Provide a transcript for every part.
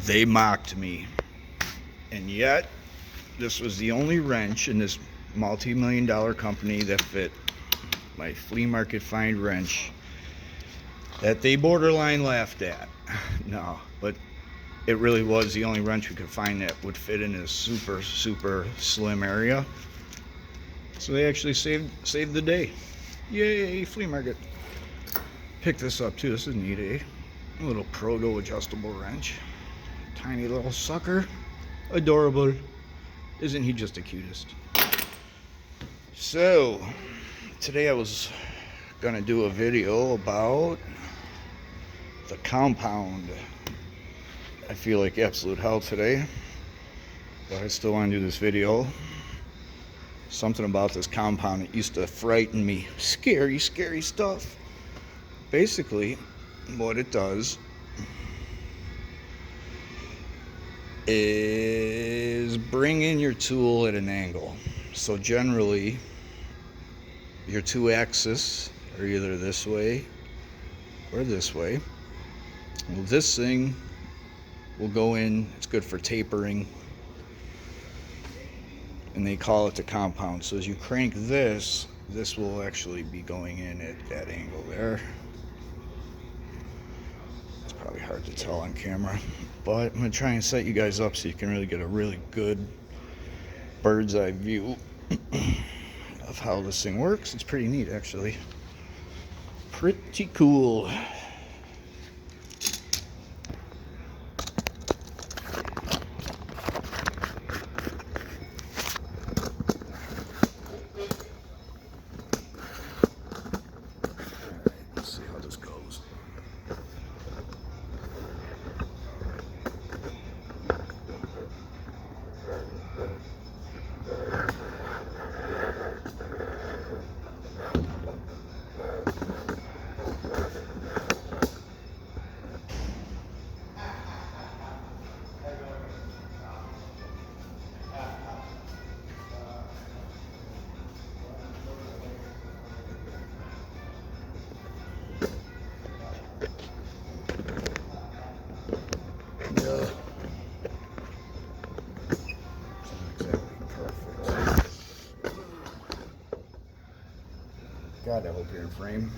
They mocked me. And yet, this was the only wrench in this multi-million-dollar company that fit my flea market find wrench that they borderline laughed at. No, but it really was the only wrench we could find that would fit in a super slim area. So they actually saved the day. Yay, flea market. Pick this up too. This is neat, eh? A little proto adjustable wrench. Tiny little sucker. Adorable. Isn't he just the cutest? So today I was gonna do a video about the compound. I feel like absolute hell today, but I still want to do this video. Something about this compound that used to frighten me. Scary stuff. Basically, what it does is bring in your tool at an angle. So generally, your two axes are either this way or this way. Well, this thing will go in. It's good for tapering, and they call it the compound. So as you crank this will actually be going in at that angle there. It's probably hard to tell on camera, but I'm going to try and set you guys up so you can really get a really good bird's eye view of how this thing works. It's pretty neat, actually. Pretty cool. God, I hope you're in frame.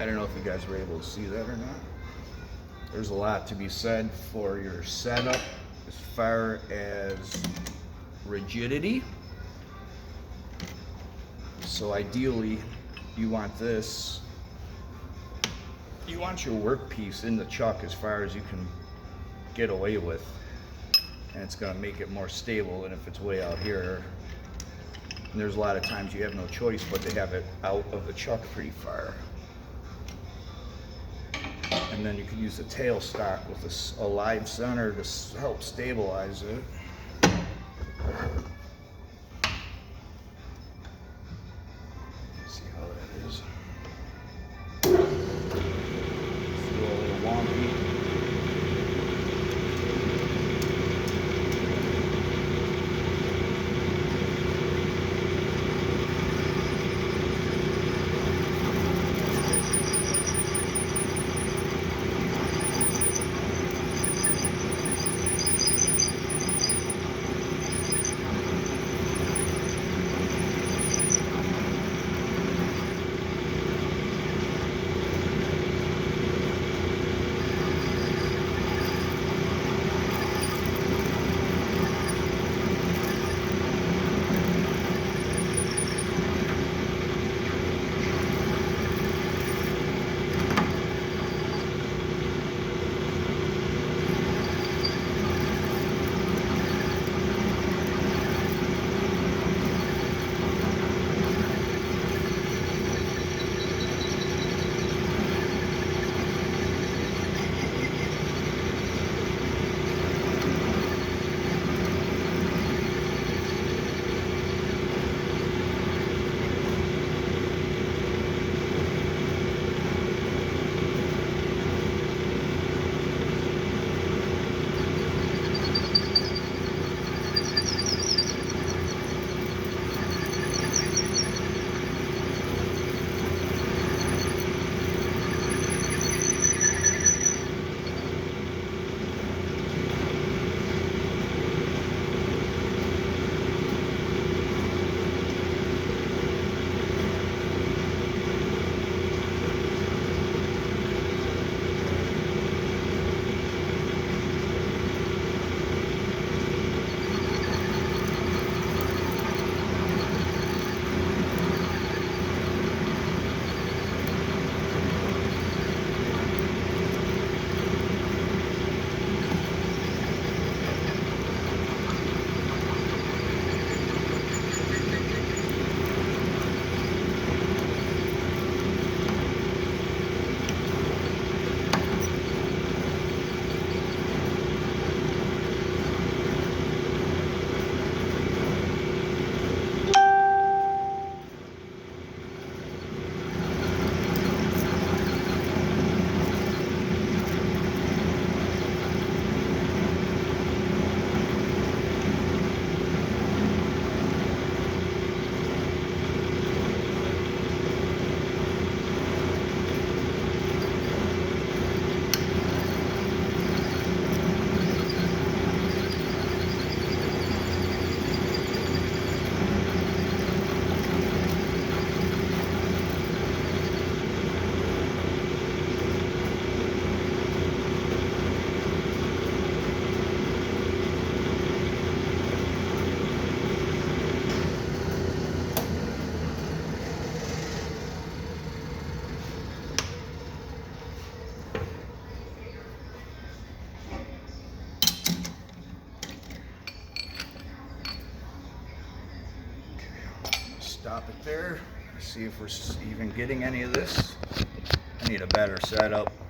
I don't know if you guys were able to see that or not. There's a lot to be said for your setup as far as rigidity. So ideally, you want this, you want your workpiece in the chuck as far as you can get away with. And it's gonna make it more stable than if it's way out here. And there's a lot of times you have no choice but to have it out of the chuck pretty far. And then you can use the tailstock with a live center to help stabilize it. See how that is. Feel a little wonky. stop it there. See if we're even getting any of this. I need a better setup.